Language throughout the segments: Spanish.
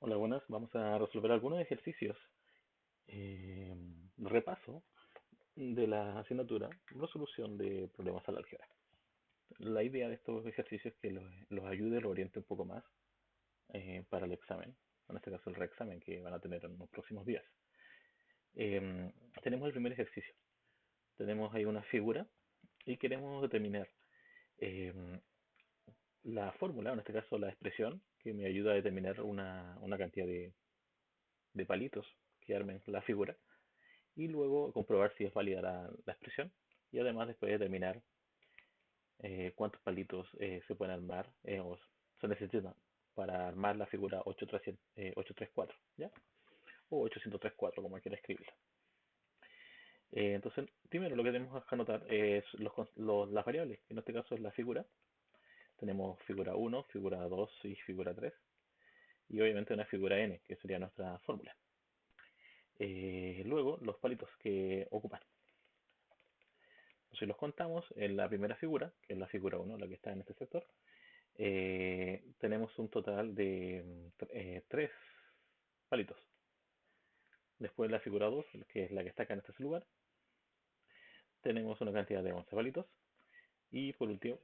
Hola, buenas. Vamos a resolver algunos ejercicios. eh, Repaso de la asignatura Resolución de problemas al álgebra. La idea de estos ejercicios es que los ayude, los oriente un poco más para el examen, en este caso el reexamen que van a tener en los próximos días. Tenemos el primer ejercicio. Tenemos ahí una figura y queremos determinar eh, la fórmula, en este caso la expresión, que me ayuda a determinar una cantidad de palitos que armen la figura y luego comprobar si es válida la expresión y además después determinar cuántos palitos se pueden armar o se necesitan para armar la figura 834, ¿ya? O 834, como quiera escribirla. Entonces, primero lo que tenemos que anotar es las variables, que en este caso es la figura. Tenemos figura 1, figura 2 y figura 3. Y obviamente una figura n, que sería nuestra fórmula. Luego, los palitos que ocupan. Si los contamos, en la primera figura, que es la figura 1, la que está en este sector, tenemos un total de 3 palitos. Después la figura 2, que es la que está acá en este lugar, tenemos una cantidad de 11 palitos. Y por último,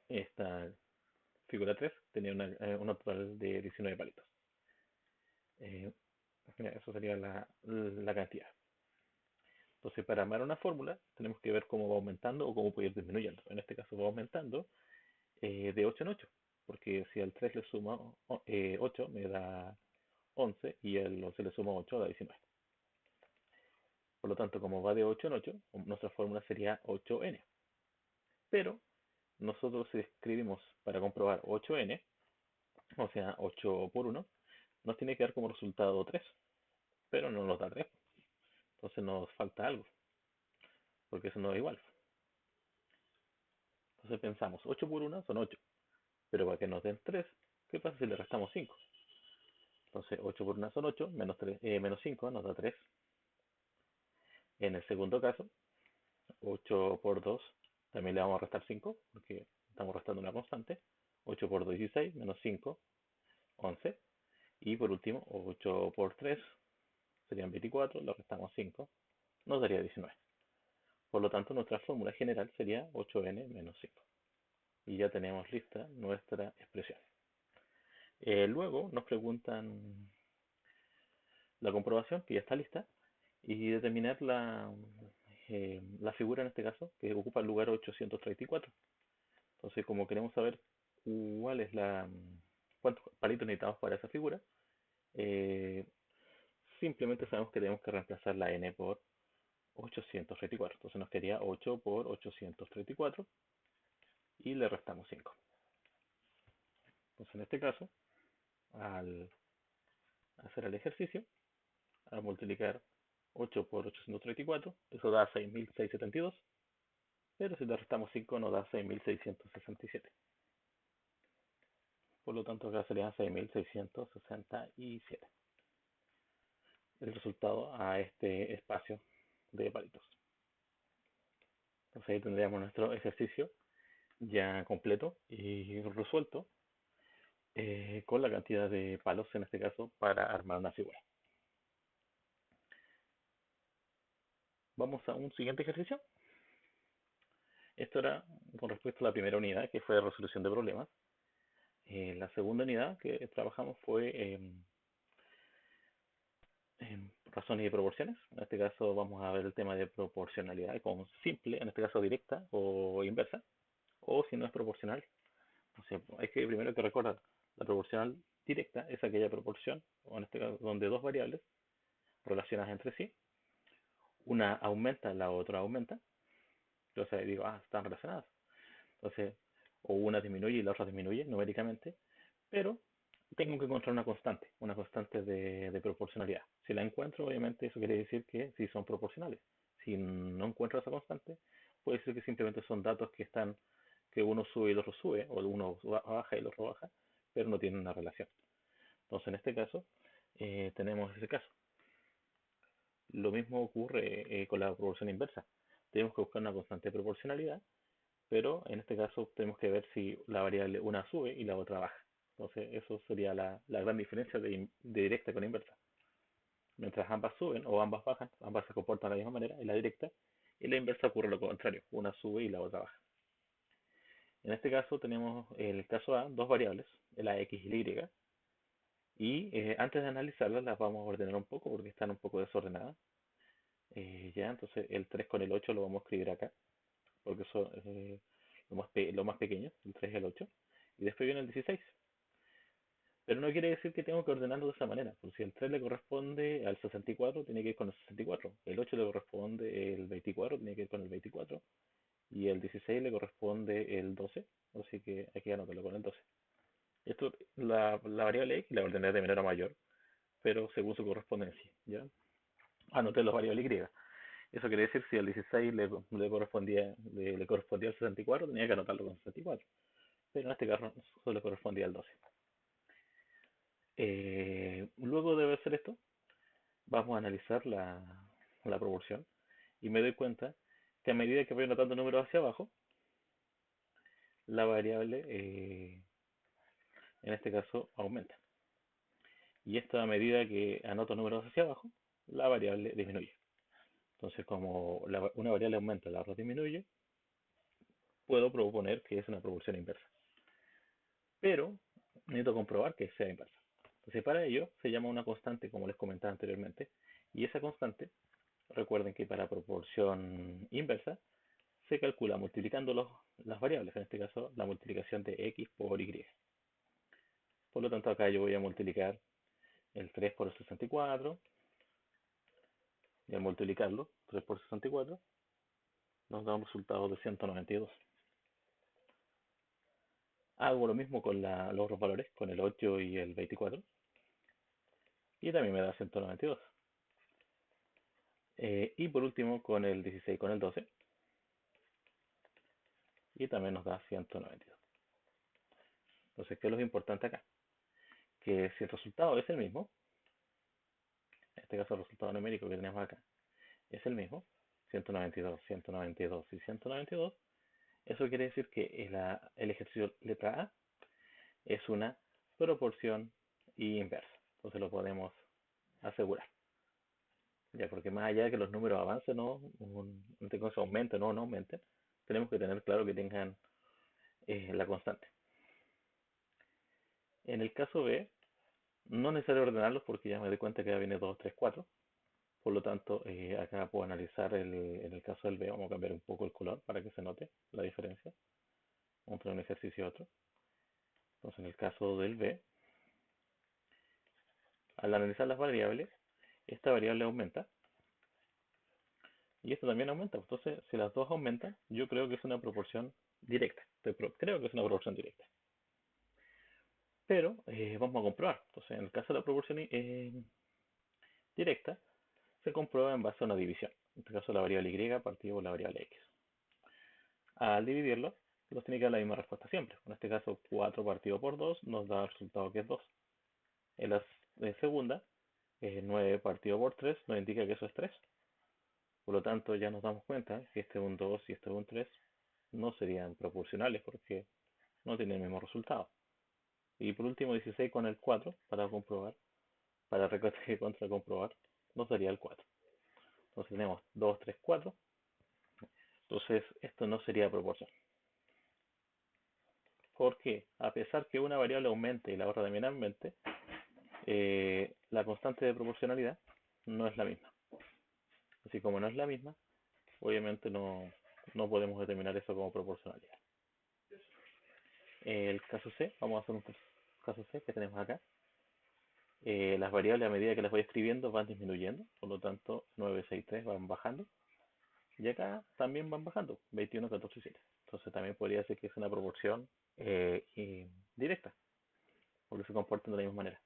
esta figura 3 tenía una total de 19 palitos. Eh, Eso sería la cantidad. Entonces, para armar una fórmula, tenemos que ver cómo va aumentando o cómo puede ir disminuyendo. En este caso va aumentando de 8 en 8, porque si al 3 le sumo 8 me da 11 y al 11 le sumo 8 da 19. Por lo tanto, como va de 8 en 8, nuestra fórmula sería 8n. Pero nosotros si escribimos para comprobar 8n, o sea 8 por 1, nos tiene que dar como resultado 3, pero no nos da 3. Entonces nos falta algo, porque eso no es igual. Entonces pensamos, 8 por 1 son 8, pero para que nos den 3, ¿qué pasa si le restamos 5? Entonces 8 por 1 son 8, menos 5 nos da 3. En el segundo caso, 8 por 2 también le vamos a restar 5, porque estamos restando una constante. 8 por 2, 16, menos 5, 11. Y por último, 8 por 3 serían 24, le restamos 5, nos daría 19. Por lo tanto, nuestra fórmula general sería 8n menos 5. Y ya tenemos lista nuestra expresión. Luego nos preguntan la comprobación, que ya está lista, y determinar la figura en este caso, que ocupa el lugar 834. Entonces, como queremos saber cuál es cuántos palitos necesitamos para esa figura, eh, simplemente sabemos que tenemos que reemplazar la n por 834. Entonces nos quedaría 8 por 834 y le restamos 5. Entonces, en este caso, al hacer el ejercicio, al multiplicar 8 por 834, eso da 6.672, pero si le restamos 5 nos da 6.667. Por lo tanto, acá serían 6.667 el resultado a este espacio de palitos. Entonces ahí tendríamos nuestro ejercicio ya completo y resuelto con la cantidad de palos, en este caso, para armar una figura. Vamos a un siguiente ejercicio. Esto era con respecto a la primera unidad, que fue resolución de problemas. La segunda unidad que trabajamos fue razones y proporciones. En este caso vamos a ver el tema de proporcionalidad con simple, en este caso directa o inversa, o si no es proporcional. O sea, hay que primero que recordar, la proporcional directa es aquella proporción, o en este caso donde dos variables relacionadas entre sí, una aumenta, la otra aumenta. Entonces digo, están relacionadas. Entonces, o una disminuye y la otra disminuye numéricamente, pero tengo que encontrar una constante de proporcionalidad. Si la encuentro, obviamente eso quiere decir que sí son proporcionales. Si no encuentro esa constante, puede ser que simplemente son datos que uno sube y el otro sube, o uno baja y el otro baja, pero no tienen una relación. Entonces, en este caso, tenemos ese caso. Lo mismo ocurre con la proporción inversa. Tenemos que buscar una constante de proporcionalidad, pero en este caso tenemos que ver si la variable una sube y la otra baja. Entonces, eso sería la gran diferencia de directa con inversa. Mientras ambas suben o ambas bajan, ambas se comportan de la misma manera en la directa, y en la inversa ocurre lo contrario, una sube y la otra baja. En este caso tenemos el caso A, dos variables, la x y la y, y antes de analizarlas las vamos a ordenar un poco porque están un poco desordenadas. Ya, entonces el 3 con el 8 lo vamos a escribir acá, porque eso es lo más pequeño, el 3 y el 8. Y después viene el 16. Pero no quiere decir que tengo que ordenarlo de esa manera, porque si el 3 le corresponde al 64, tiene que ir con el 64. El 8 le corresponde el 24, tiene que ir con el 24. Y el 16 le corresponde el 12, así que hay que anotarlo con el 12. Esto, la variable x la ordené de menor a mayor, pero según su correspondencia, ¿ya? Anoté la variable y. Eso quiere decir si al 16 le correspondía al 64, tenía que anotarlo con 64. Pero en este caso solo le correspondía al 12. Luego de hacer esto, vamos a analizar la proporción. Y me doy cuenta que a medida que voy anotando números hacia abajo, la variable, en este caso, aumenta. Y esto a medida que anoto números hacia abajo, la variable disminuye. Entonces, como una variable aumenta, la otra disminuye, puedo proponer que es una proporción inversa. Pero necesito comprobar que sea inversa. Entonces, para ello se llama una constante, como les comentaba anteriormente, y esa constante, recuerden que para proporción inversa, se calcula multiplicando las variables, en este caso la multiplicación de x por y. Por lo tanto, acá yo voy a multiplicar el 3 por el 64, y al multiplicarlo, 3 por 64, nos da un resultado de 192. Hago lo mismo con los otros valores, con el 8 y el 24, y también me da 192. Y por último con el 16 con el 12, y también nos da 192. Entonces, ¿qué es lo importante acá? Que si el resultado es el mismo, en este caso el resultado numérico que tenemos acá es el mismo, 192, 192 y 192, eso quiere decir que el ejercicio letra A es una proporción inversa. Entonces lo podemos asegurar. Ya, porque más allá de que los números avancen o aumenten o no aumenten, tenemos que tener claro que tengan la constante. En el caso B, no es necesario ordenarlos porque ya me doy cuenta que ya viene 2, 3, 4. Por lo tanto, acá puedo analizar en el caso del B, vamos a cambiar un poco el color para que se note la diferencia entre un ejercicio y otro. Entonces, en el caso del B, al analizar las variables, esta variable aumenta y esta también aumenta. Entonces, si las dos aumentan, yo creo que es una proporción directa. Creo que es una proporción directa. Pero vamos a comprobar. Entonces, en el caso de la proporción directa, se comprueba en base a una división. En este caso, la variable y partido por la variable x. Al dividirlo, los tiene que dar la misma respuesta siempre. En este caso, 4 partido por 2 nos da el resultado que es 2. En la segunda, 9 partido por 3 nos indica que eso es 3. Por lo tanto, ya nos damos cuenta que este es un 2 y este es un 3 no serían proporcionales porque no tienen el mismo resultado. Y por último, 16 con el 4 para comprobar, para recortar contra comprobar, nos daría el 4. Entonces tenemos 2, 3, 4. Entonces esto no sería proporción. Porque a pesar que una variable aumente y la otra también aumente, la constante de proporcionalidad no es la misma. Así como no es la misma, obviamente no podemos determinar eso como proporcionalidad. El caso C, vamos a hacer un caso C que tenemos acá. Las variables a medida que las voy escribiendo van disminuyendo, por lo tanto 9, 6, 3 van bajando. Y acá también van bajando, 21, 14 y 7. Entonces también podría ser que es una proporción directa, porque se comportan de la misma manera.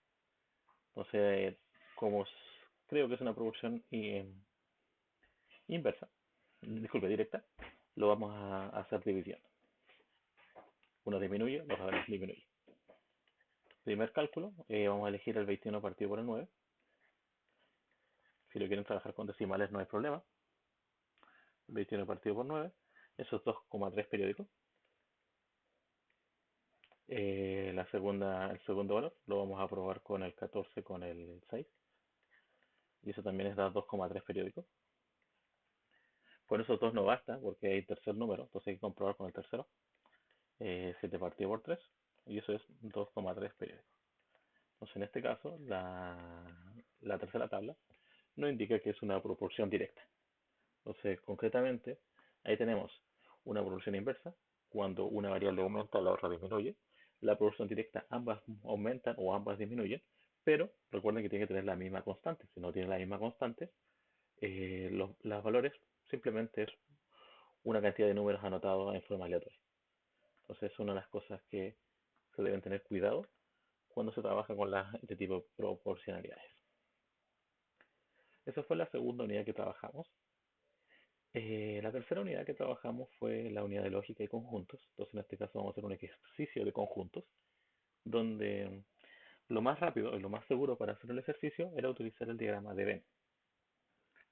Entonces, como creo que es una proporción inversa, disculpe, directa, lo vamos a hacer división. Uno disminuye, los otros disminuye. Primer cálculo, vamos a elegir el 21 partido por el 9. Si lo quieren trabajar con decimales no hay problema. 21 partido por 9, eso es 2,3 periódicos. El segundo valor lo vamos a probar con el 14 con el 6. Y eso también es dar 2,3 periódicos. Con esos dos no basta porque hay tercer número, entonces hay que comprobar con el tercero. 7 partido por 3 y eso es 2,3 periódicos. Entonces en este caso la tercera tabla nos indica que es una proporción directa. Entonces concretamente ahí tenemos una proporción inversa. Cuando una variable aumenta, la otra disminuye. La proporción directa, ambas aumentan o ambas disminuyen, pero recuerden que tiene que tener la misma constante. Si no tiene la misma constante, los valores simplemente es una cantidad de números anotados en forma aleatoria. Entonces es una de las cosas que se deben tener cuidado cuando se trabaja con este tipo de proporcionalidades. Esa fue la segunda unidad que trabajamos. La tercera unidad que trabajamos fue la unidad de lógica y conjuntos. Entonces en este caso vamos a hacer un ejercicio de conjuntos, donde lo más rápido y lo más seguro para hacer el ejercicio era utilizar el diagrama de Venn.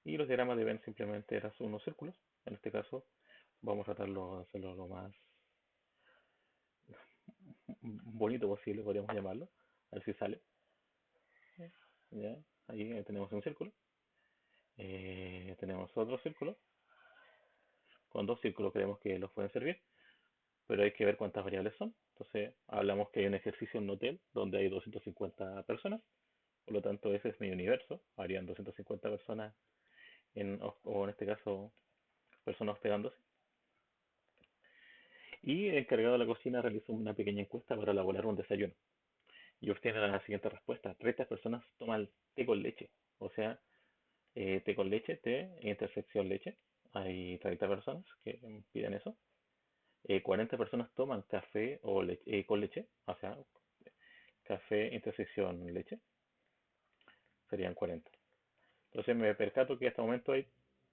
Y los diagramas de Venn simplemente eran unos círculos. En este caso vamos a tratarlo de hacerlo lo más bonito posible, podríamos llamarlo. A ver si sale. ¿Ya? Ahí tenemos un círculo. Tenemos otro círculo. Con dos círculos creemos que los pueden servir, pero hay que ver cuántas variables son. Entonces, hablamos que hay un ejercicio en un hotel donde hay 250 personas, por lo tanto, ese es mi universo. Habrían 250 personas, o en este caso, personas hospedándose. Y el encargado de la cocina realizó una pequeña encuesta para elaborar un desayuno. Y obtiene la siguiente respuesta: 30 personas toman té con leche. O sea, té con leche, té, intersección leche. Hay 30 personas que piden eso. 40 personas toman café o con leche, o sea, café intersección leche, serían 40. Entonces me percato que hasta el momento hay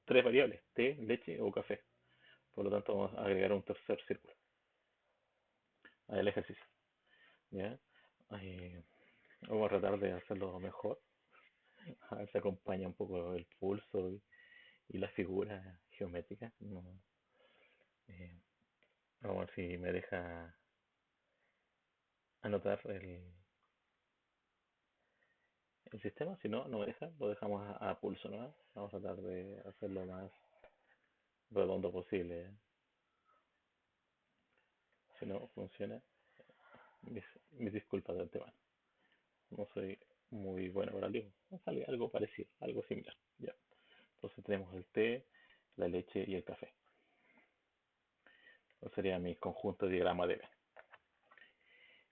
tres variables: té, leche o café. Por lo tanto, vamos a agregar un tercer círculo al ejercicio. ¿Ya? Eh, Vamos a tratar de hacerlo mejor. A ver si acompaña un poco el pulso y las figuras geométricas. No, eh, vamos a ver si me deja anotar el sistema. Si no, no me deja. Lo dejamos a pulso, ¿no? Vamos a tratar de hacerlo más redondo posible. Si no funciona, mis, mis disculpas de antemano. No soy muy bueno para el dibujo. Sale algo parecido, algo similar. Ya. Entonces tenemos el té, la leche y el café. Eso sería mi conjunto de diagrama de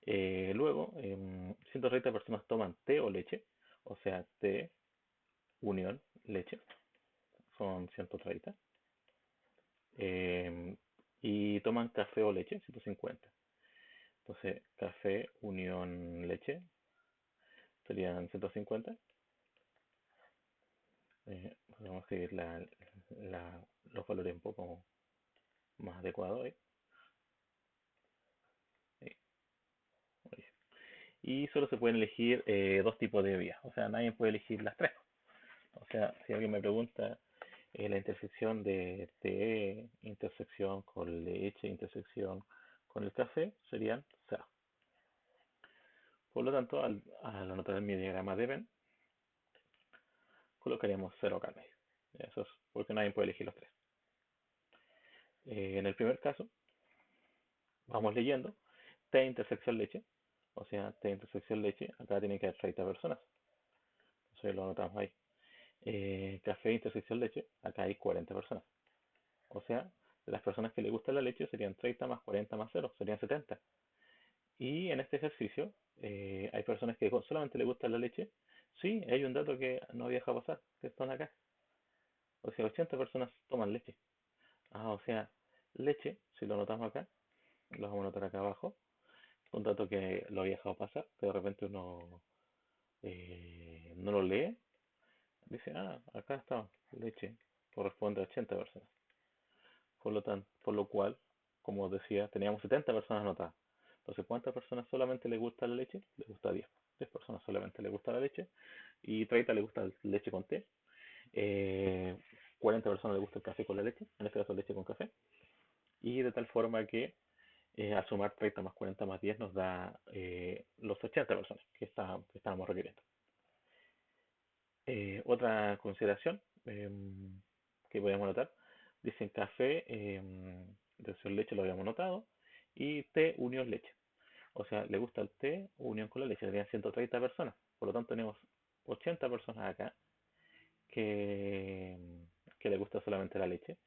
B. Luego, 130 personas toman té o leche, o sea, té, unión, leche, son 130. Eh, y toman café o leche, 150. Entonces, café, unión, leche, serían 150. Vamos a escribir los valores un poco más adecuados ahí. Ahí, ahí. Y solo se pueden elegir dos tipos de bebidas, o sea, nadie puede elegir las tres. O sea, si alguien me pregunta la intersección de té, intersección con leche, intersección con el café, serían cero. Por lo tanto, al anotar mi diagrama de Venn, colocaríamos cero acá en medio. Eso es porque nadie puede elegir los tres. En el primer caso, vamos leyendo T intersección leche, o sea, T intersección leche, acá tiene que haber 30 personas. Entonces lo anotamos ahí. Café intersección leche, acá hay 40 personas. O sea, las personas que le gusta la leche serían 30 más 40 más 0, serían 70. Y en este ejercicio hay personas que solamente le gusta la leche. Sí, hay un dato que no había dejado pasar, que están acá. O sea, 80 personas toman leche. O sea, leche, si lo notamos acá, lo vamos a notar acá abajo. Un dato que lo había dejado pasar, que de repente uno no lo lee. Dice, acá está, leche, corresponde a 80 personas. Por lo cual, como decía, teníamos 70 personas anotadas. Entonces, ¿cuántas personas solamente les gusta la leche? Les gusta 10. 10 personas solamente les gusta la leche y 30 les gusta la leche con té. Eh, 40 personas les gusta el café con la leche, en este caso leche con café. Y de tal forma que Al sumar 30 más 40 más 10 nos da los 80 personas que estábamos requiriendo. Otra consideración que podemos notar, dicen café, reducción leche lo habíamos notado, y té unión leche. O sea, le gusta el té unión con la leche, serían 130 personas. Por lo tanto, tenemos 80 personas acá que, que le gusta solamente la leche.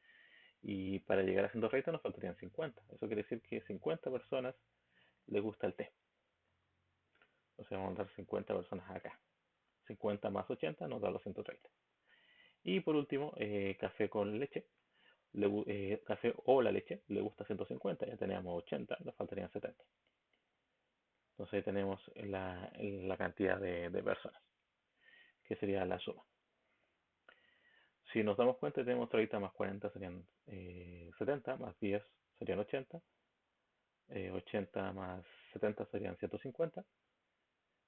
Y para llegar a 130 nos faltarían 50. Eso quiere decir que 50 personas le gusta el té. O sea, vamos a dar 50 personas acá. 50 más 80 nos da los 130. Y por último, café con leche. Café o la leche le gusta 150, ya teníamos 80, nos faltarían 70. Entonces ahí tenemos la cantidad de personas, que sería la suma. Si nos damos cuenta, tenemos 30 más 40 serían 70, más 10 serían 80, 80 más 70 serían 150,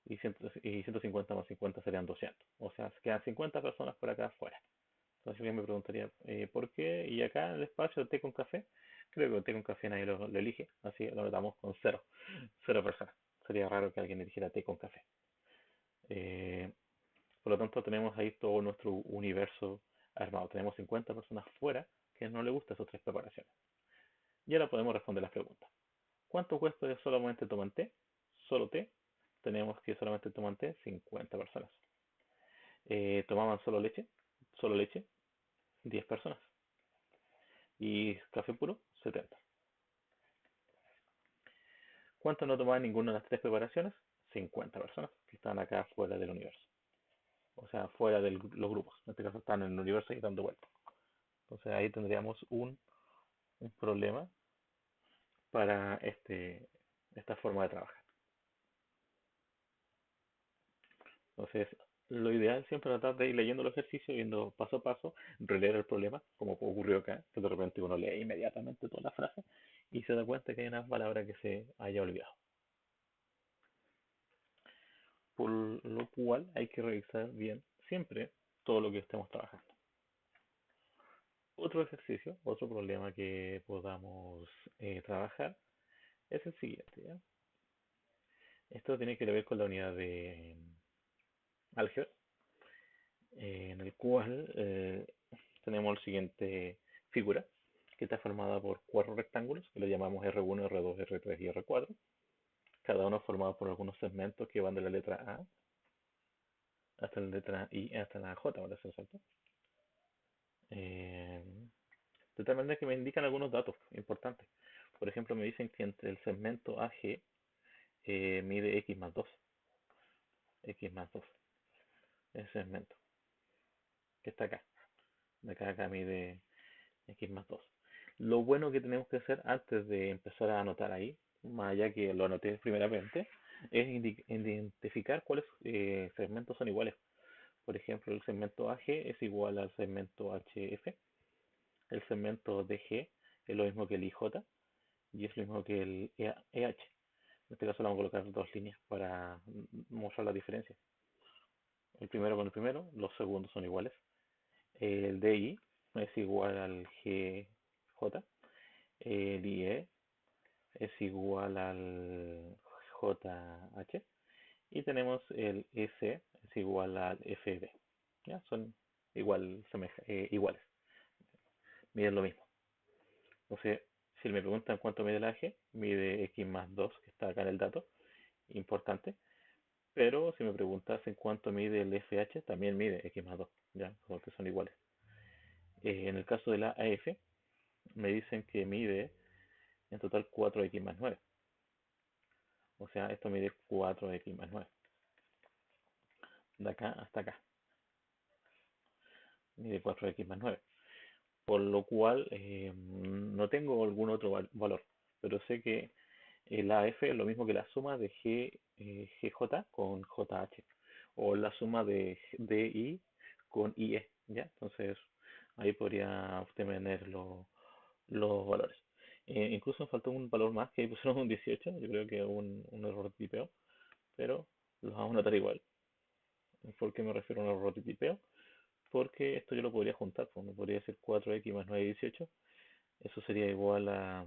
y 150 más 50 serían 200. O sea, quedan 50 personas por acá afuera. Entonces alguien me preguntaría, ¿por qué? Y acá en el espacio de té con café, creo que el té con café nadie lo elige, así lo notamos con cero, cero personas. Sería raro que alguien eligiera té con café. Eh, por lo tanto, tenemos ahí todo nuestro universo armado. Tenemos 50 personas fuera que no le gustan esas tres preparaciones. Y ahora podemos responder las preguntas. ¿Cuánto cuesta de solamente toman té? Solo té. Tenemos que solamente toman té 50 personas. ¿Tomaban solo leche, 10 personas. Y café puro, 70. ¿Cuántos no tomaban ninguna de las tres preparaciones? 50 personas que están acá fuera del universo. O sea, fuera de los grupos. En este caso están en el universo y dando vueltas. Entonces ahí tendríamos un problema para esta forma de trabajar. Entonces, lo ideal siempre es tratar de ir leyendo el ejercicio, viendo paso a paso, releer el problema, como ocurrió acá, que de repente uno lee inmediatamente toda la frase y se da cuenta que hay una palabra que se haya olvidado. Por lo cual hay que revisar bien siempre todo lo que estemos trabajando. Otro ejercicio, otro problema que podamos trabajar es el siguiente, ¿ya? Esto tiene que ver con la unidad de álgebra, en el cual tenemos la siguiente figura, que está formada por cuatro rectángulos, que le llamamos R1, R2, R3 y R4, cada uno formado por algunos segmentos que van de la letra A hasta la letra I, hasta la J, para ser exacto. Eh, de tal manera que me indican algunos datos importantes. Por ejemplo, me dicen que entre el segmento AG mide X más 2. X más 2. Ese segmento que está acá. De acá a acá mide X más 2. Lo bueno que tenemos que hacer antes de empezar a anotar ahí, más allá que lo anoté primeramente, es identificar cuáles segmentos son iguales. Por ejemplo, el segmento AG es igual al segmento HF, el segmento DG es lo mismo que el IJ y es lo mismo que el EH. En este caso le vamos a colocar dos líneas para mostrar la diferencia. El primero con el primero, los segundos son iguales. El DI es igual al GJ, el IE es igual al JH y tenemos el S es igual al FB. ¿Ya? Son iguales, miden lo mismo. Entonces, si me preguntan cuánto mide la AG, mide X más 2, que está acá en el dato, importante. Pero si me preguntas en cuánto mide el FH, también mide X más 2, ya, porque son iguales. En el caso de la AF, me dicen que mide en total 4X más 9. O sea, esto mide 4X más 9. De acá hasta acá. Mide 4X más 9. Por lo cual, no tengo algún otro valor. Pero sé que el AF es lo mismo que la suma de GJ con JH. O la suma de DI con IE. ¿Ya? Entonces, ahí podría obtener los valores. Incluso me faltó un valor más que ahí pusieron un 18. Yo creo que un error de tipeo. Pero los vamos a notar igual. ¿Por qué me refiero a un error de tipeo? Porque esto yo lo podría juntar, pues me podría decir 4x más 9, 18. Eso sería igual a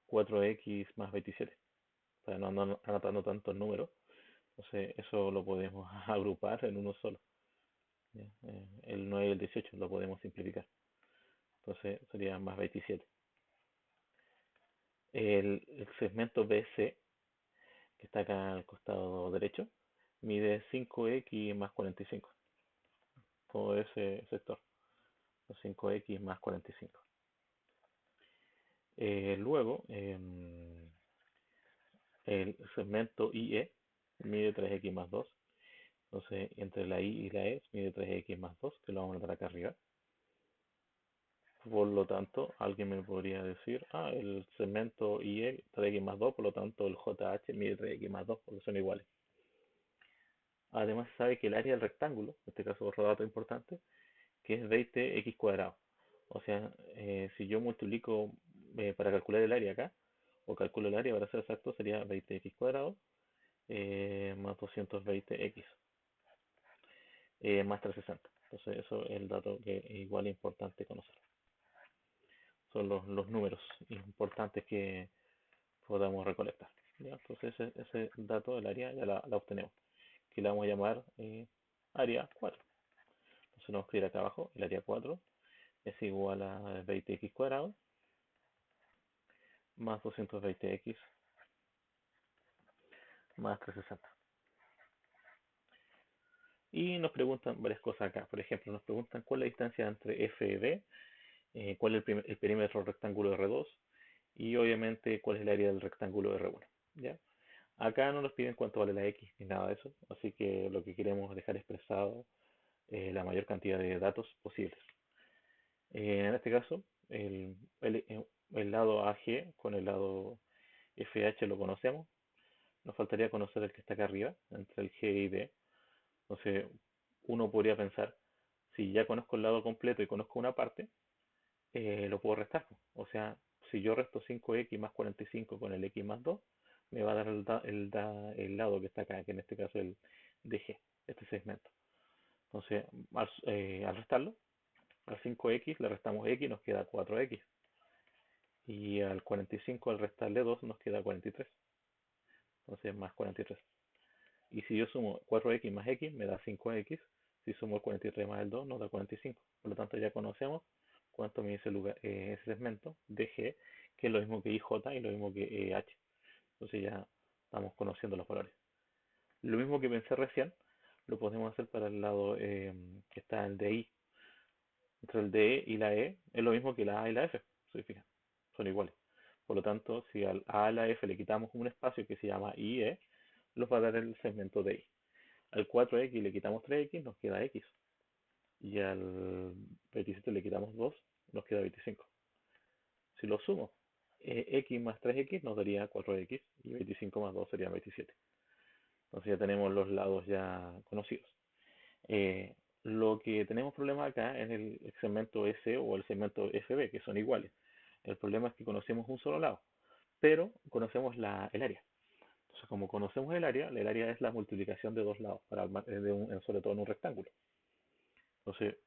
4x más 27, para no andar anotando tantos números. Entonces eso lo podemos agrupar en uno solo. ¿Ya? El 9 y el 18 lo podemos simplificar. Entonces sería más 27. El segmento BC, que está acá al costado derecho, mide 5x más 45. Todo ese sector. Los 5x más 45. Luego, el segmento IE mide 3x más 2. Entonces, entre la I y la E mide 3x más 2, que lo vamos a notar acá arriba. Por lo tanto, alguien me podría decir, el segmento IE 3x más 2, por lo tanto el JH mide 3x más 2, porque son iguales. Además, se sabe que el área del rectángulo, en este caso otro dato importante, que es 20x cuadrado. O sea, si yo multiplico para calcular el área acá, o calculo el área para ser exacto, sería 20x cuadrado más 220x más 360. Entonces, eso es el dato que igual es importante conocer. Son los números importantes que podamos recolectar. ¿Ya? Entonces, ese dato del área ya la obtenemos, que la vamos a llamar área 4. Entonces, vamos a escribir acá abajo, el área 4 es igual a 20x cuadrado más 220x más 360. Y nos preguntan varias cosas acá. Por ejemplo, nos preguntan cuál es la distancia entre F y B, cuál es el perímetro del rectángulo R2 y obviamente cuál es el área del rectángulo R1. ¿Ya? Acá no nos piden cuánto vale la X ni nada de eso, así que lo que queremos es dejar expresado la mayor cantidad de datos posibles. En este caso, el lado AG con el lado FH lo conocemos. Nos faltaría conocer el que está acá arriba, entre el G y D. Entonces, uno podría pensar, si ya conozco el lado completo y conozco una parte, lo puedo restar. O sea, si yo resto 5x más 45 con el x más 2, me va a dar el lado que está acá, que en este caso es el DG, este segmento. Entonces, al restarlo, al 5x le restamos x, nos queda 4x. Y al 45 al restarle 2 nos queda 43. Entonces, más 43. Y si yo sumo 4x más x, me da 5x. Si sumo el 43 más el 2, nos da 45. Por lo tanto, ya conocemos cuánto mide ese segmento de G, que es lo mismo que IJ y lo mismo que H. Entonces ya estamos conociendo los valores. Lo mismo que pensé recién, lo podemos hacer para el lado que está el DI. Entre el DE y la E es lo mismo que la A y la F, ¿se fijan? Son iguales. Por lo tanto, si al A a la F le quitamos un espacio que se llama IE, nos va a dar el segmento DI. Al 4x le quitamos 3x, nos queda x. Y al 27 le quitamos 2, nos queda 25. Si lo sumo, x más 3x nos daría 4x y 25 más 2 sería 27. Entonces ya tenemos los lados ya conocidos. Eh, lo que tenemos problema acá es el segmento S o el segmento FB, que son iguales. El problema es que conocemos un solo lado, pero conocemos el área. Entonces, como conocemos el área es la multiplicación de dos lados, sobre todo en un rectángulo. Entonces,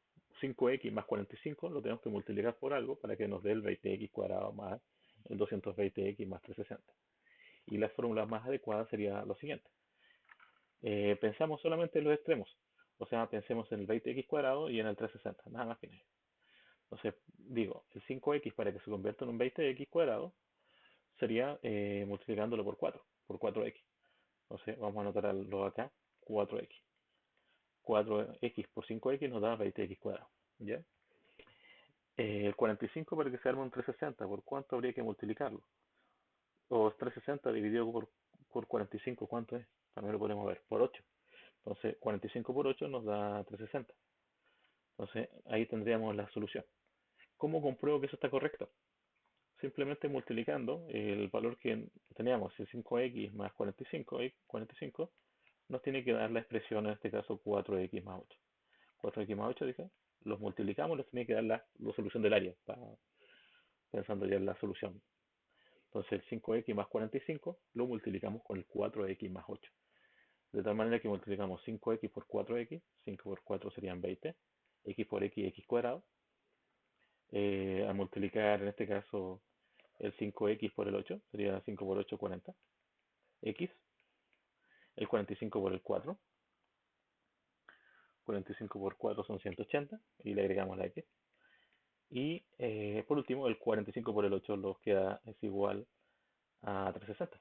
5x más 45 lo tenemos que multiplicar por algo para que nos dé el 20x cuadrado más el 220x más 360. Y la fórmula más adecuada sería lo siguiente. Pensamos solamente en los extremos. O sea, pensemos en el 20x cuadrado y en el 360, nada más que nada. Entonces, digo, el 5x para que se convierta en un 20x cuadrado sería multiplicándolo por 4x. Entonces, vamos a anotarlo acá, 4x. 4x por 5x nos da 20x cuadrado. ¿Ya? El 45 para que se arme un 360, ¿por cuánto habría que multiplicarlo? O 360 dividido por 45, ¿cuánto es? También lo podemos ver, por 8. Entonces, 45 por 8 nos da 360. Entonces, ahí tendríamos la solución. ¿Cómo compruebo que eso está correcto? Simplemente multiplicando el valor que teníamos, el 5x más 45, nos tiene que dar la expresión, en este caso 4x más 8. 4x más 8, dice, los multiplicamos, nos tiene que dar la solución del área, pensando ya en la solución. Entonces el 5x más 45 lo multiplicamos con el 4x más 8. De tal manera que multiplicamos 5x por 4x, 5 por 4 serían 20, x por x, x cuadrado. Al multiplicar en este caso el 5x por el 8 sería 5 por 8, 40. X, el 45 por el 4. 45 por 4 son 180 y le agregamos la X. Y por último, el 45 por el 8 nos queda, es igual a 360.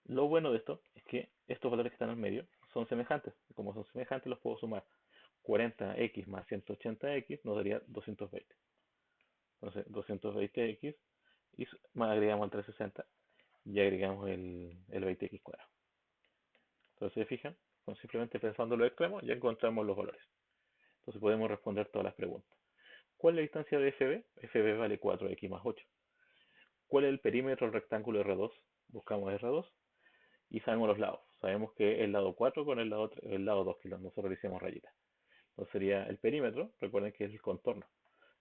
Lo bueno de esto es que estos valores que están en medio son semejantes. Como son semejantes, los puedo sumar. 40x más 180x nos daría 220. Entonces, 220x y más agregamos el 360 y agregamos el 20x cuadrado. Entonces, ¿se fijan? Con simplemente pensando en los extremos ya encontramos los valores. Entonces podemos responder todas las preguntas. ¿Cuál es la distancia de FB? FB vale 4x más 8. ¿Cuál es el perímetro del rectángulo R2? Buscamos R2 y sabemos los lados. Sabemos que el lado 4 con el lado 2, que nosotros le hicimos rayitas. Entonces sería el perímetro, recuerden que es el contorno.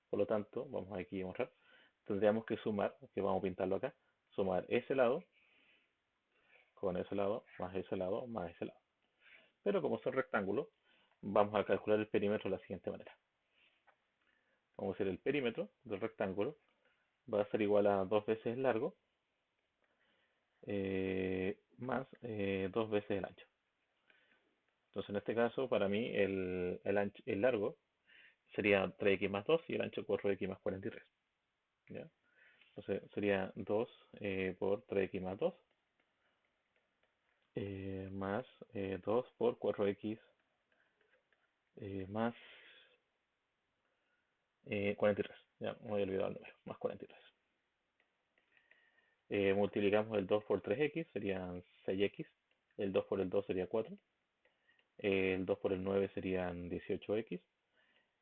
Por lo tanto, vamos aquí a mostrar, tendríamos que sumar, que vamos a pintarlo acá, sumar ese lado con ese lado, más ese lado, más ese lado. Pero como son rectángulos, vamos a calcular el perímetro de la siguiente manera. Vamos a hacer el perímetro del rectángulo, va a ser igual a 2 veces el largo, más 2 veces el ancho. Entonces en este caso, para mí, el largo sería 3x más 2 y el ancho 4x más 43. ¿Ya? Entonces sería 2 por 3x más 2, más 2 por 4x más 43. Ya me había olvidado el número, más 43. Multiplicamos el 2 por 3x, serían 6x. El 2 por el 2 sería 4. El 2 por el 9 serían 18x.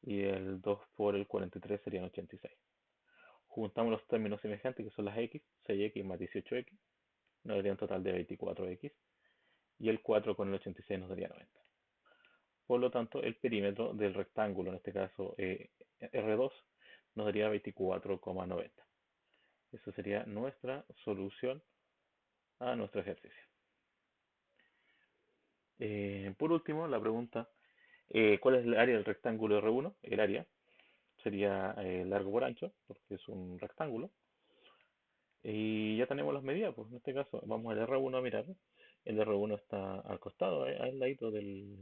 Y el 2 por el 43 serían 86. Juntamos los términos semejantes que son las x, 6x más 18x, nos daría un total de 24x. Y el 4 con el 86 nos daría 90. Por lo tanto, el perímetro del rectángulo, en este caso R2, nos daría 24,90. Esa sería nuestra solución a nuestro ejercicio. Por último, la pregunta, ¿cuál es el área del rectángulo R1? El área sería largo por ancho, porque es un rectángulo. Y ya tenemos las medidas, pues en este caso vamos al R1 a mirar. El R1 está al costado, al ladito del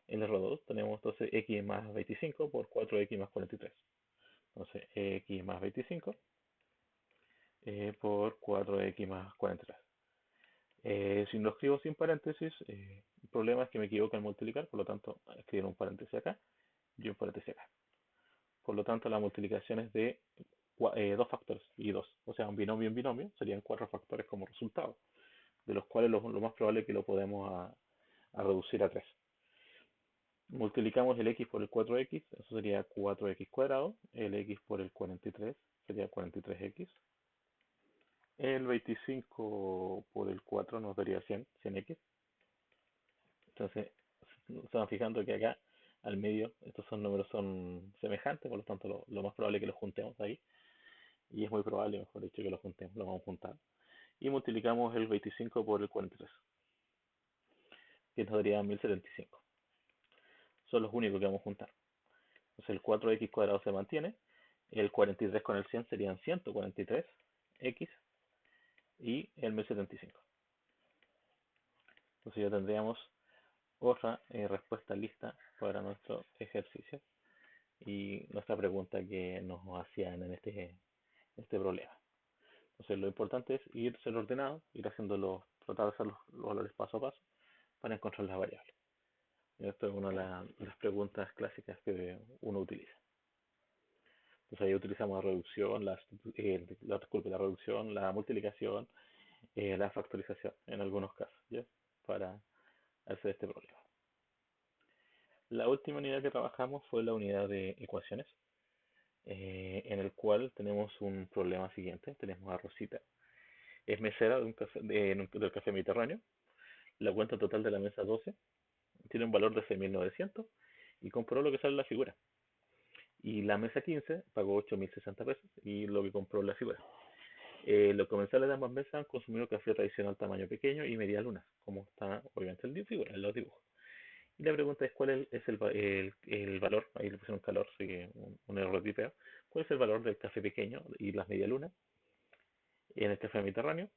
R2. Tenemos entonces x más 25 por 4x más 43. Entonces x más 25 por 4x más 43. Si lo escribo sin paréntesis, el problema es que me equivoco al multiplicar, por lo tanto escribir un paréntesis acá y un paréntesis acá. Por lo tanto, la multiplicación es de dos factores y dos. O sea, un binomio en binomio serían 4 factores como resultado, de los cuales lo más probable es que lo podemos a reducir a 3. Multiplicamos el x por el 4x, eso sería 4x cuadrado. El x por el 43 sería 43x. El 25 por el 4 nos daría 100x. Entonces, se van fijando que acá al medio estos números son semejantes, por lo tanto lo más probable es que los juntemos ahí. Y es muy probable, mejor dicho, que los juntemos, los vamos a juntar. Y multiplicamos el 25 por el 43, que nos daría 1075. Son los únicos que vamos a juntar. Entonces el 4x cuadrado se mantiene. El 43 con el 100 serían 143x y el 1075. Entonces ya tendríamos otra respuesta lista para nuestro ejercicio y nuestra pregunta que nos hacían en este problema. Entonces lo importante es irse ordenado, ir haciendo tratar de hacer los valores paso a paso para encontrar las variables. Y esto es una de las preguntas clásicas que uno utiliza. Entonces ahí utilizamos la reducción, la reducción, la multiplicación, la factorización en algunos casos, ¿ya? Para hacer este problema. La última unidad que trabajamos fue la unidad de ecuaciones, en el cual tenemos un problema siguiente. Tenemos a Rosita, es mesera del café Mediterráneo. La cuenta total de la mesa 12 tiene un valor de 6.900 y compró lo que sale en la figura. Y la mesa 15 pagó 8.060 pesos y lo que compró en la figura. Los comensales de ambas mesas han consumido café tradicional tamaño pequeño y media luna, como está obviamente en la figura, en los dibujos. Y la pregunta es cuál es el valor, ahí le pusieron calor, así que un error de tipeo. ¿Cuál es el valor del café pequeño y las medialunas en el café mediterráneo?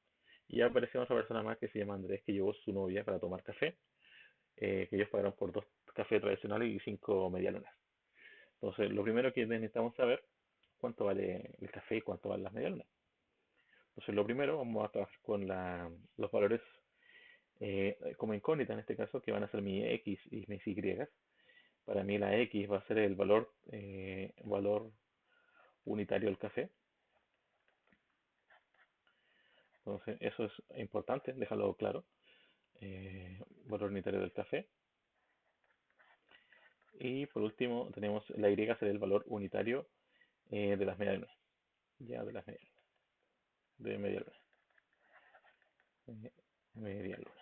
Y ya apareció otra persona más que se llama Andrés, que llevó su novia para tomar café, que ellos pagaron por 2 cafés tradicionales y 5 medialunas. Entonces, lo primero que necesitamos saber, cuánto vale el café y cuánto valen las medialunas. Entonces, lo primero, vamos a trabajar con los valores como incógnita en este caso, que van a ser mi X y mis Y. Para mí la X va a ser el valor unitario del café. Entonces, eso es importante, déjalo claro. Valor unitario del café. Y por último, tenemos la Y, será el valor unitario de las medialunas. Ya, de las medialunas. De medialunas. Medialunas.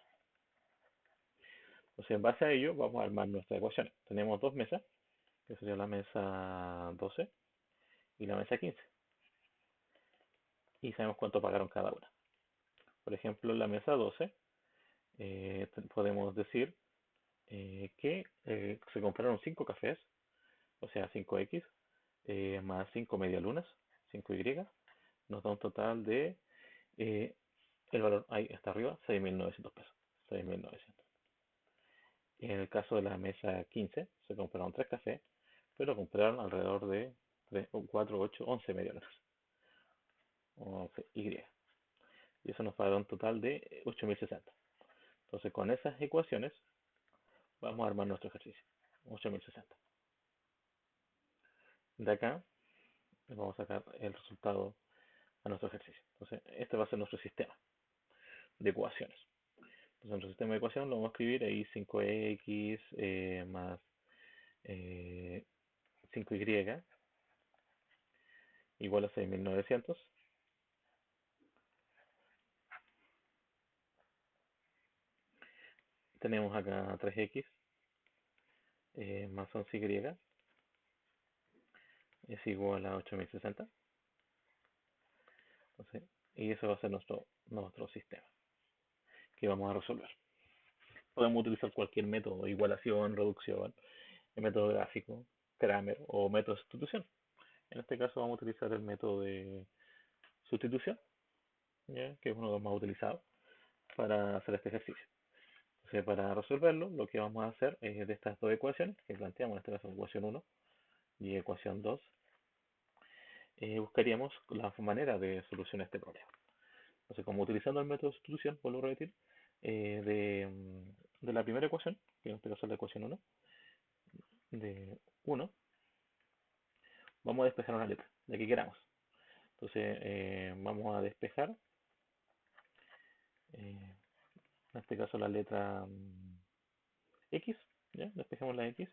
Entonces, en base a ello, vamos a armar nuestras ecuaciones. Tenemos dos mesas, que sería la mesa 12 y la mesa 15. Y sabemos cuánto pagaron cada una. Por ejemplo, en la mesa 12 podemos decir que se compraron 5 cafés, o sea, 5X, más 5 medialunas, 5Y, nos da un total de, eh, el valor ahí está arriba, 6.900 pesos. 6.900. En el caso de la mesa 15, se compraron 3 cafés, pero compraron alrededor de 3, 4, 8, 11 medialunas, 11 Y. Y eso nos va a dar un total de 8.060. Entonces, con esas ecuaciones, vamos a armar nuestro ejercicio. 8.060. De acá, vamos a sacar el resultado a nuestro ejercicio. Entonces, este va a ser nuestro sistema de ecuaciones. Entonces, nuestro sistema de ecuación lo vamos a escribir ahí 5x más 5y igual a 6.900. Tenemos acá 3x más 11y es igual a 8.060. Entonces, y eso va a ser nuestro sistema que vamos a resolver. Podemos utilizar cualquier método, igualación, reducción, el método gráfico, Kramer o método de sustitución. En este caso vamos a utilizar el método de sustitución, ¿ya? Que es uno de los más utilizados para hacer este ejercicio. Entonces, para resolverlo, lo que vamos a hacer es de estas dos ecuaciones que planteamos, en este caso ecuación 1 y ecuación 2, buscaríamos la manera de solucionar este problema. Entonces, como utilizando el método de sustitución, vuelvo a repetir, de la primera ecuación, que en este caso es la ecuación 1, de 1, vamos a despejar una letra, la que queramos. Entonces, vamos a despejar, en este caso la letra X, ¿ya? Despejamos la X,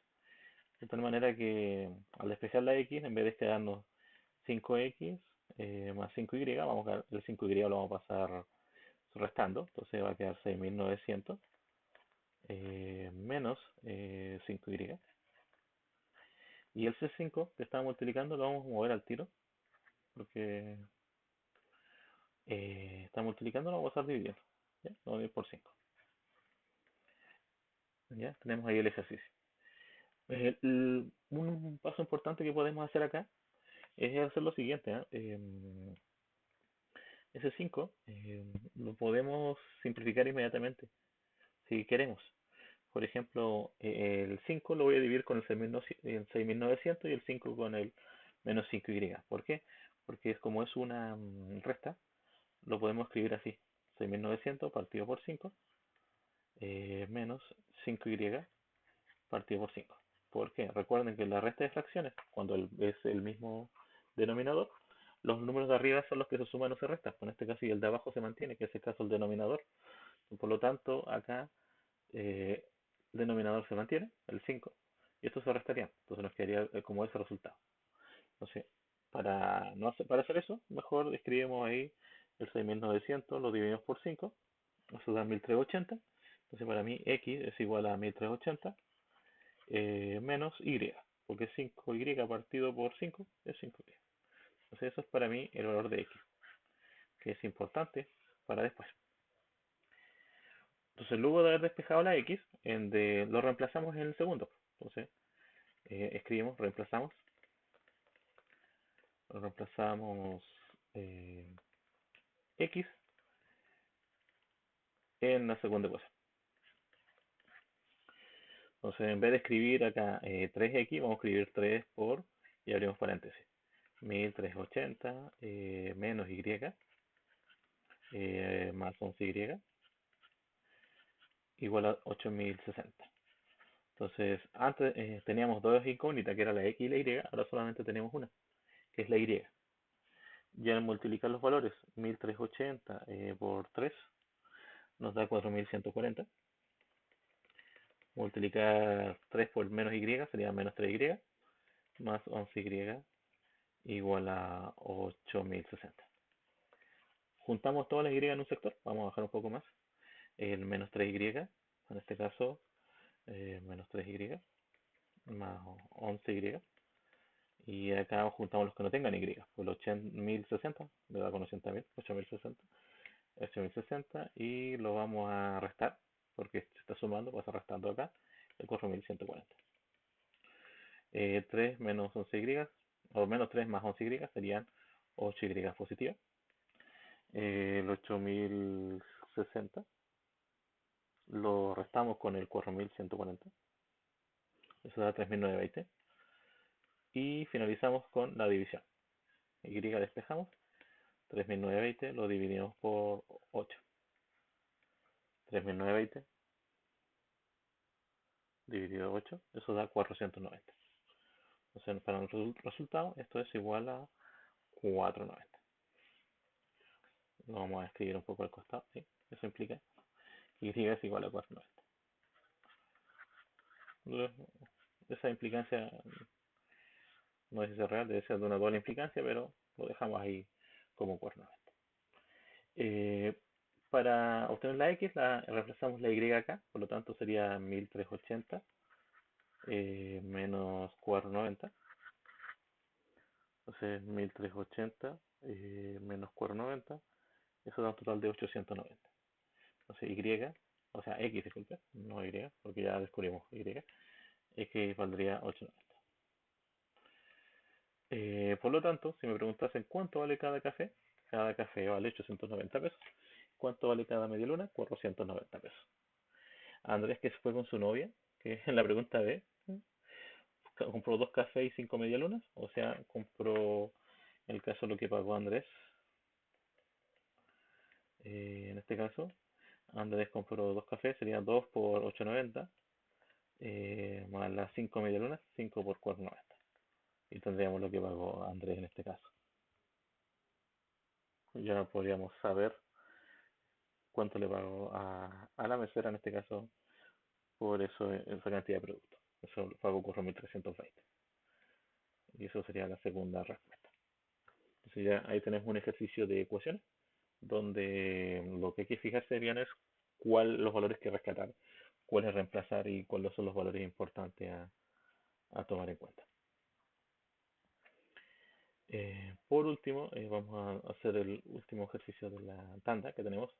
de tal manera que al despejar la X, en vez de quedarnos 5X más 5Y, el 5Y lo vamos a pasar restando, entonces va a quedar 6.900 menos 5Y. Y el C5 que estaba multiplicando lo vamos a mover al tiro, porque está multiplicando, lo vamos a estar dividiendo. ¿Ya? Lo vamos a dividir por 5. ¿Ya? Tenemos ahí el ejercicio. Un paso importante que podemos hacer acá es hacer lo siguiente. Ese 5 lo podemos simplificar inmediatamente si queremos. Por ejemplo, el 5 lo voy a dividir con el 6.900 y el 5 con el menos 5y. ¿Por qué? Porque como es una resta, lo podemos escribir así. 6.900 partido por 5 menos 5y partido por 5. ¿Por qué? Recuerden que la resta de fracciones, cuando es el mismo denominador, los números de arriba son los que se suman o se restan. En este caso, y el de abajo se mantiene, que es el caso del denominador. Por lo tanto, acá el denominador se mantiene, el 5, y esto se restaría. Entonces nos quedaría como ese resultado. Entonces, para hacer eso, mejor escribimos ahí el 6.900, lo dividimos por 5, eso da 1.380. Entonces para mí X es igual a 1.380 menos Y, porque 5Y partido por 5 es 5Y. Entonces eso es para mí el valor de X, que es importante para después. Entonces, luego de haber despejado la x, lo reemplazamos en el segundo. Entonces, escribimos, reemplazamos eh, x en la segunda ecuación. Entonces, en vez de escribir acá 3x, vamos a escribir 3 por, y abrimos paréntesis, 1380 menos y más 11y igual a 8060. Entonces, antes teníamos dos incógnitas, que era la x y la y, ahora solamente tenemos una, que es la y. Ya al multiplicar los valores, 1380 por 3 nos da 4140. Multiplicar 3 por menos y sería menos 3y, más 11y igual a 8060. Juntamos todas las y en un sector, vamos a bajar un poco más. El menos 3y, en este caso, menos 3y más 11y. Y acá juntamos los que no tengan y. Pues el 8060 le da con 80.000, 8060 y lo vamos a restar porque se está sumando, pues está restando acá el 4140. 3 menos 11y, o menos 3 más 11y serían 8y positivas. El 8060 lo restamos con el 4140, eso da 3920. Y finalizamos con la división. Y despejamos, 3920 lo dividimos por 8. 3920 dividido 8, eso da 490. Entonces, para el resultado, esto es igual a 490. Lo vamos a escribir un poco al costado, ¿sí? Eso implica que y es igual a 490. Esa implicancia no es real, debe ser de una doble implicancia, pero lo dejamos ahí como 490. Para obtener la x, reemplazamos la y acá, por lo tanto sería 1380 menos 490. Entonces 1380 menos 490, eso da un total de 890. Entonces y, o sea x, disculpe, no y, porque ya descubrimos y, x valdría 890. Por lo tanto, si me preguntasen cuánto vale cada café vale 890 pesos. ¿Cuánto vale cada media luna? 490 pesos. Andrés, que se fue con su novia, que en la pregunta B, compró 2 cafés y 5 medialunas, o sea, compró, en el caso lo que pagó Andrés, en este caso, Andrés compró 2 cafés, serían 2 por 890, más las 5 medialunas, 5 por 490. Y tendríamos lo que pagó Andrés en este caso. Ya podríamos saber cuánto le pagó a la mesera en este caso por eso, esa cantidad de producto. Eso pagó 4.320. Y eso sería la segunda respuesta. Entonces ya ahí tenemos un ejercicio de ecuaciones donde lo que hay que fijarse bien es los valores que rescatar, cuáles reemplazar y cuáles son los valores importantes a tomar en cuenta. Por último, vamos a hacer el último ejercicio de la tanda que tenemos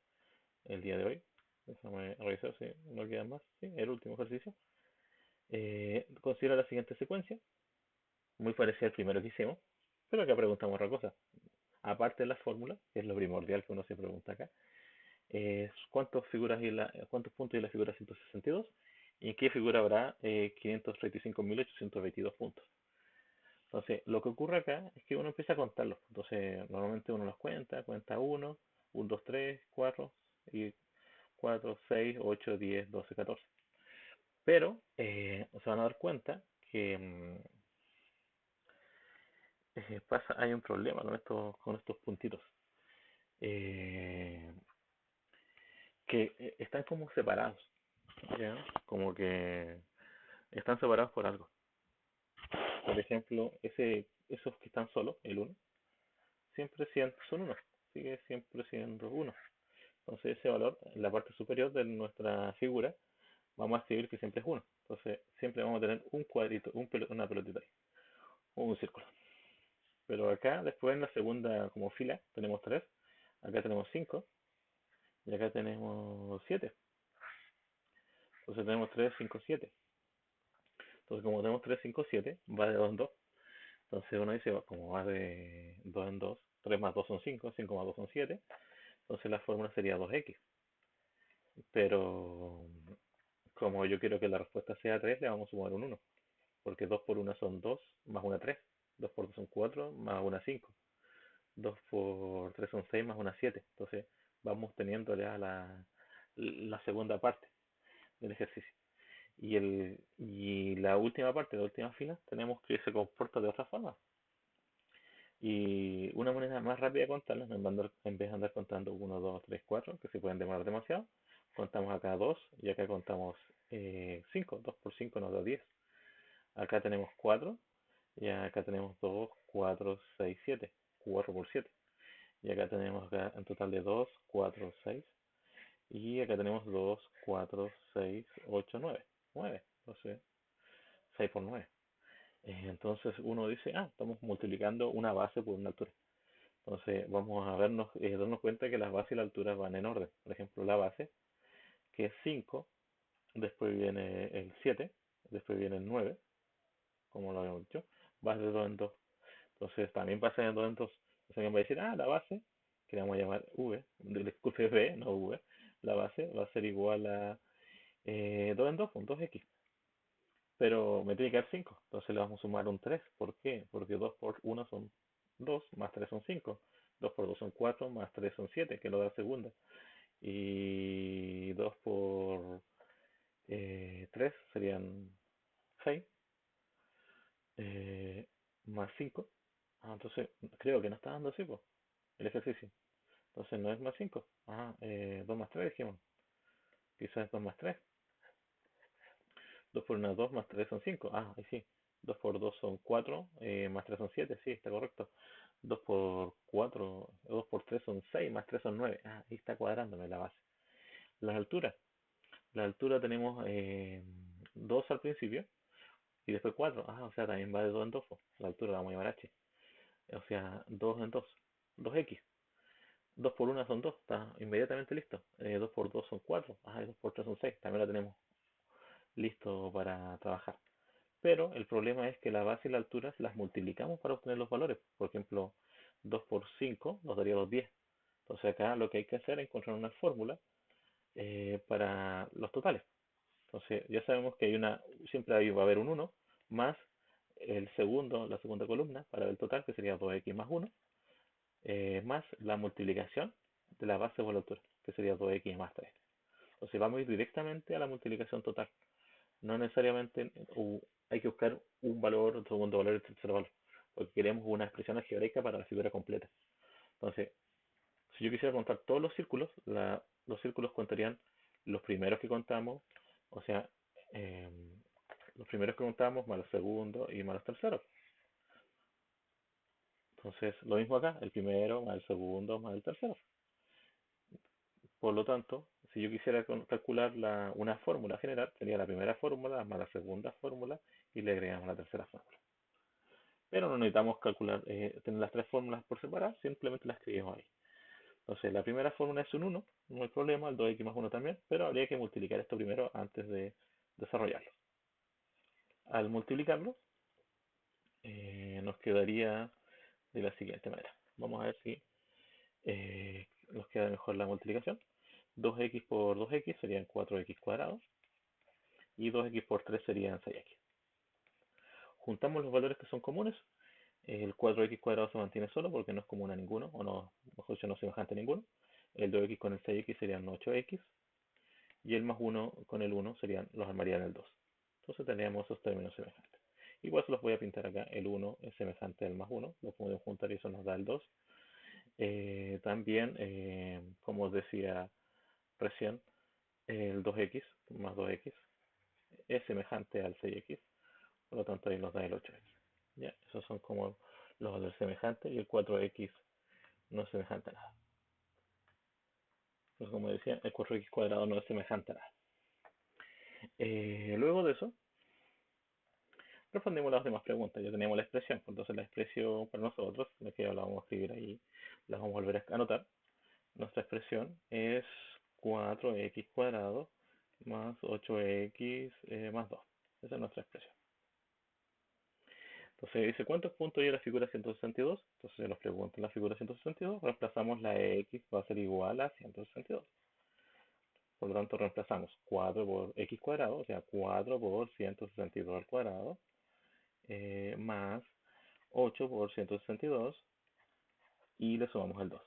el día de hoy. Déjame revisar si no quedan más. Sí, el último ejercicio. Considera la siguiente secuencia, muy parecida al primero que hicimos, pero acá preguntamos otra cosa. Aparte de la fórmula, que es lo primordial que uno se pregunta acá, es cuántos puntos hay en la figura 162 y en qué figura habrá 535.822 puntos. Entonces, lo que ocurre acá es que uno empieza a contarlos. Entonces, normalmente uno los cuenta 1, 1, 2, 3, 4, y 4, 6, 8, 10, 12, 14. Pero se van a dar cuenta que hay un problema con estos puntitos. Eh, que están como separados, ¿ya? Como que están separados por algo. Por ejemplo, esos que están solos, el uno siempre son 1, sigue siempre siendo 1. Entonces ese valor, en la parte superior de nuestra figura, vamos a escribir que siempre es 1. Entonces siempre vamos a tener un cuadrito, una pelotita ahí, o un círculo. Pero acá, después en la segunda como fila, tenemos 3, acá tenemos 5 y acá tenemos 7. Entonces tenemos 3, 5, 7. Entonces como tenemos 3, 5, 7, va de 2 en 2. Entonces uno dice, como va de 2 en 2, 3 más 2 son 5, 5 más 2 son 7. Entonces la fórmula sería 2x. Pero como yo quiero que la respuesta sea 3, le vamos a sumar un 1. Porque 2 por 1 son 2, más 1 3. 2 por 2 son 4, más 1 5. 2 por 3 son 6, más 1 7. Entonces vamos teniendo ya la segunda parte del ejercicio. Y la última parte, la última fila, tenemos que se comporta de otra forma. Y una manera más rápida de contarlas, en vez de andar contando 1, 2, 3, 4, que se pueden demorar demasiado, contamos acá 2 y acá contamos 5. 2 por 5 nos da 10. Acá tenemos 4 y acá tenemos 2, 4, 6, 7. 4 por 7. Y acá tenemos acá un total de 2, 4, 6. Y acá tenemos 2, 4, 6, 8, 9. 9. Entonces, 6 por 9. Entonces uno dice, estamos multiplicando una base por una altura. Entonces vamos a darnos cuenta que las bases y la altura van en orden. Por ejemplo, la base, que es 5, después viene el 7, después viene el 9, como lo habíamos dicho, va de 2 en 2. Entonces también pasa de 2 en 2. Entonces alguien va a decir, la base, que le vamos a llamar V, disculpe V, no V, la base va a ser igual a 2 en 2, un 2x. Pero me tiene que dar 5, entonces le vamos a sumar un 3. ¿Por qué? Porque 2 por 1 son 2, más 3 son 5. 2 por 2 son 4, más 3 son 7, que lo da segunda. Y 2 por 3 serían 6, eh, más 5. Entonces creo que no está dando así, pues, el ejercicio. Entonces no es más 5. 2 más 3 dijimos. Quizás es 2 más 3. 2 por 1 es 2, más 3 son 5. Ahí sí. 2 por 2 son 4, más 3 son 7. Sí, está correcto. 2 por 4, 2 por 3 son 6, más 3 son 9. Ahí está cuadrándome la base. Las alturas. La altura tenemos 2 al principio y después 4. O sea, también va de 2 en 2. La altura la vamos a llamar h. O sea, 2 en 2. 2x. 2 por 1 son 2. Está inmediatamente listo. 2 por 2 son 4. Y 2 por 3 son 6. También la tenemos listo para trabajar. Pero el problema es que la base y la altura las multiplicamos para obtener los valores. Por ejemplo, 2 por 5 nos daría los 10. Entonces acá lo que hay que hacer es encontrar una fórmula para los totales. Entonces ya sabemos que siempre ahí va a haber un 1 más la segunda columna para el total, que sería 2x más 1, más la multiplicación de la base por la altura, que sería 2x más 3. Entonces vamos a ir directamente a la multiplicación total. No necesariamente hay que buscar un valor, un segundo valor y un tercer valor, porque queremos una expresión algebraica para la figura completa. Entonces, si yo quisiera contar todos los círculos contarían los primeros que contamos, o sea, eh, los primeros que contamos más los segundos y más los terceros. Entonces, lo mismo acá, el primero más el segundo más el tercero. Por lo tanto, si yo quisiera calcular una fórmula general, sería la primera fórmula más la segunda fórmula y le agregamos la tercera fórmula. Pero no necesitamos calcular, tener las tres fórmulas por separado, simplemente las escribimos ahí. Entonces, la primera fórmula es un 1, no hay problema, el 2x más 1 también, pero habría que multiplicar esto primero antes de desarrollarlo. Al multiplicarlo, nos quedaría de la siguiente manera. Vamos a ver si nos queda mejor la multiplicación. 2x por 2x serían 4x cuadrados y 2x por 3 serían 6x. Juntamos los valores que son comunes. El 4x cuadrado se mantiene solo porque no es común a ninguno, o no, mejor dicho, no es semejante a ninguno. El 2x con el 6x serían 8x y el más 1 con el 1 los armarían en el 2. Entonces tendríamos esos términos semejantes. Igual se los voy a pintar acá. El 1 es semejante al más 1, lo podemos juntar y eso nos da el 2. También, como os decía recién, el 2x más 2x es semejante al 6x, por lo tanto ahí nos da el 8x. ¿Ya? Esos son como los valores semejantes y el 4x no es semejante a nada. Entonces, como decía, el 4x cuadrado no es semejante a nada. Luego de eso, respondimos las demás preguntas. Ya teníamos la expresión, entonces la expresión para nosotros, la que ya la vamos a escribir ahí, la vamos a volver a anotar. Nuestra expresión es 4x cuadrado más 8x más 2. Esa es nuestra expresión. Entonces dice, ¿cuántos puntos hay en la figura 162? Entonces se nos pregunta en la figura 162, reemplazamos la x, va a ser igual a 162. Por lo tanto, reemplazamos 4 por x cuadrado, o sea, 4 por 162 al cuadrado, más 8 por 162 y le sumamos el 2.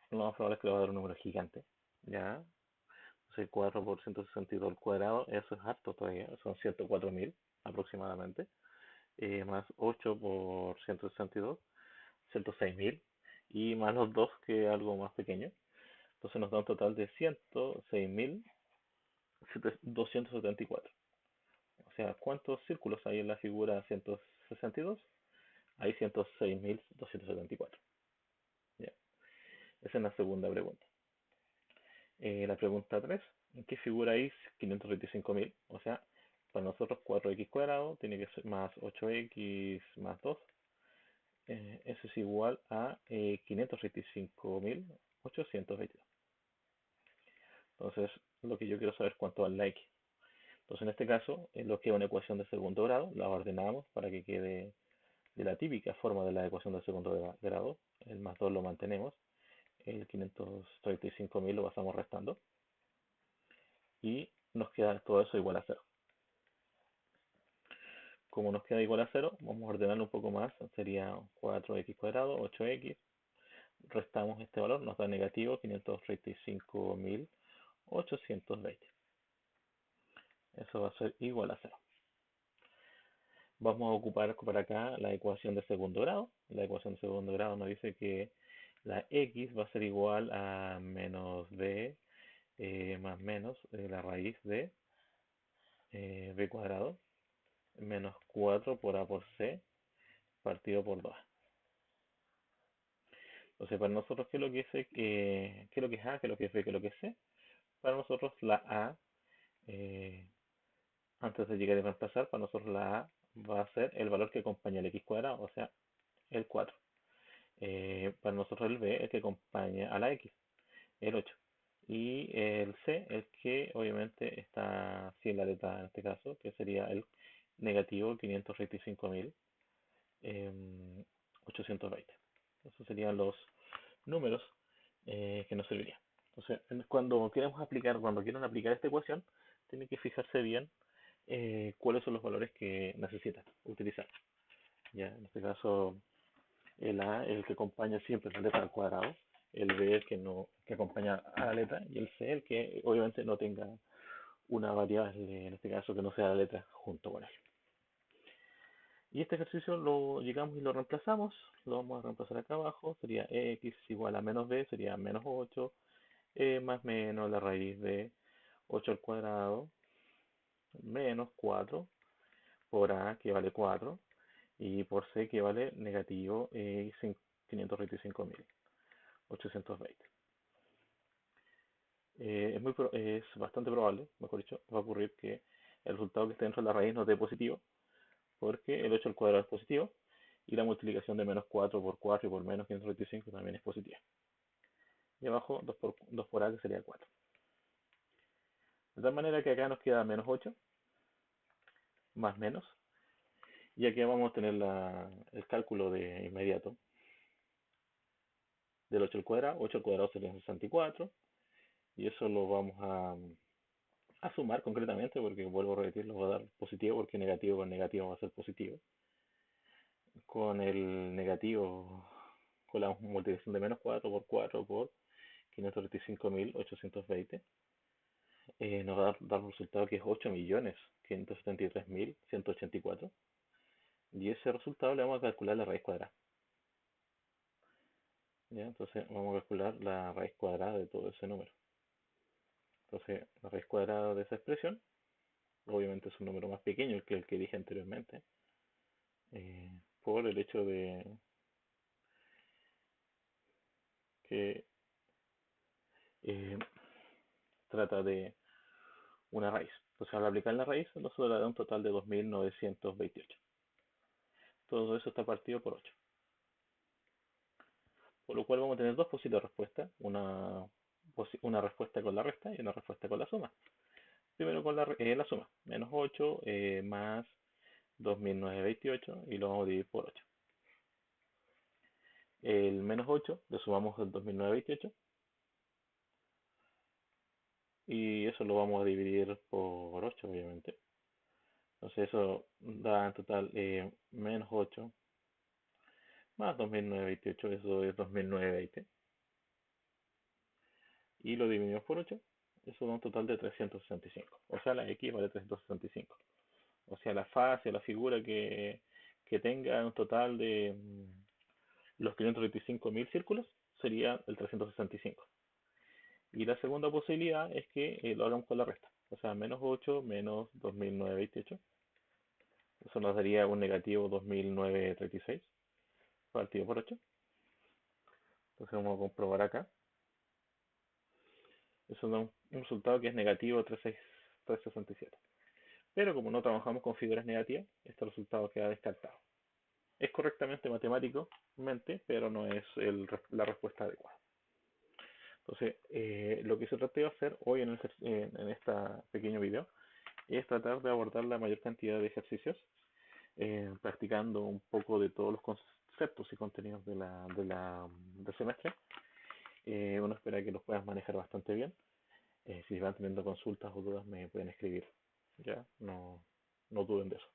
Lo más probable es que le va a dar un número gigante, ¿ya? Entonces 4 por 162 al cuadrado, eso es harto todavía, son 104.000 aproximadamente, más 8 por 162, 106.000, y más los 2 que es algo más pequeño. Entonces nos da un total de 106.274. O sea, ¿cuántos círculos hay en la figura 162? Hay 106.274. Ya. Esa es la segunda pregunta. La pregunta 3, ¿en qué figura hay 525.000? O sea, para nosotros 4x cuadrado tiene que ser más 8x más 2. Eso es igual a 525.822. Entonces, lo que yo quiero saber es cuánto vale la x. Entonces, en este caso, lo que es una ecuación de segundo grado, la ordenamos para que quede de la típica forma de la ecuación de segundo grado. El más 2 lo mantenemos, el 535.000 lo pasamos restando y nos queda todo eso igual a cero. Como nos queda igual a cero, vamos a ordenarlo un poco más, sería 4x cuadrado, 8x, restamos este valor, nos da negativo 535.820. Eso va a ser igual a cero. Vamos a ocupar por acá la ecuación de segundo grado. La ecuación de segundo grado nos dice que la x va a ser igual a menos b más menos la raíz de b cuadrado menos 4 por a por c partido por 2. Entonces, para nosotros, ¿qué es lo que es, qué es lo que es a, qué es lo que es b, qué es lo que es c? Para nosotros, la a, eh, antes de llegar a reemplazar, para nosotros la a va a ser el valor que acompaña al x cuadrado, o sea, el 4. Para nosotros el b, el que acompaña a la x, el 8. Y el c, el que obviamente está sin la letra en este caso, que sería el negativo 535.820. Esos serían los números que nos servirían. Entonces, cuando cuando quieran aplicar esta ecuación, tienen que fijarse bien cuáles son los valores que necesitan utilizar. Ya, en este caso, el A, el que acompaña siempre la letra al cuadrado, el B, el que no, que acompaña a la letra, y el C, el que obviamente no tenga una variable, en este caso que no sea la letra junto con él. Y este ejercicio lo llegamos y lo reemplazamos, lo vamos a reemplazar acá abajo, sería x igual a menos b, sería menos 8, más menos la raíz de 8 al cuadrado, menos 4, por a que vale 4, y por c que vale negativo 525.820. Es bastante probable, mejor dicho, va a ocurrir que el resultado que esté dentro de la raíz nos dé positivo, porque el 8 al cuadrado es positivo, y la multiplicación de menos 4 por 4 y por menos 525 también es positiva. Y abajo 2 por a, que sería 4. De tal manera que acá nos queda menos 8, más menos, y aquí vamos a tener el cálculo de inmediato del 8 al cuadrado. 8 al cuadrado sería 64, y eso lo vamos a sumar concretamente, porque vuelvo a repetir, lo va a dar positivo, porque negativo con negativo va a ser positivo. Con el negativo, con la multiplicación de menos 4 por 4 por 535.820, nos va a dar un resultado que es 8.573.184. Y ese resultado le vamos a calcular la raíz cuadrada. ¿Ya? Entonces vamos a calcular la raíz cuadrada de todo ese número. Entonces la raíz cuadrada de esa expresión, obviamente es un número más pequeño que el que dije anteriormente, por el hecho de que eh, trata de una raíz. Entonces al aplicar la raíz nos da un total de 2.928. Todo eso está partido por 8. Por lo cual vamos a tener dos posibles respuestas. una respuesta con la resta y una respuesta con la suma. Primero con la suma, menos 8 más 2928 y lo vamos a dividir por 8. El menos 8 le sumamos el 2928 y eso lo vamos a dividir por 8, obviamente. Entonces eso da en total menos 8 más 2928, eso es 2920. Y lo dividimos por 8, eso da un total de 365. O sea, la X vale 365. O sea, la fase, la figura que tenga un total de los 525.000 círculos sería el 365. Y la segunda posibilidad es que lo hagamos con la resta. O sea, menos 8 menos 2928. Eso nos daría un negativo 2936 partido por 8. Entonces vamos a comprobar acá. Eso da un resultado que es negativo 367. Pero como no trabajamos con figuras negativas, este resultado queda descartado. Es correctamente matemáticamente, pero no es la respuesta adecuada. Entonces, lo que se trata de hacer hoy en este pequeño video es tratar de abordar la mayor cantidad de ejercicios, practicando un poco de todos los conceptos y contenidos del semestre. Uno espera que los puedas manejar bastante bien. Si van teniendo consultas o dudas, me pueden escribir. Ya, no duden de eso.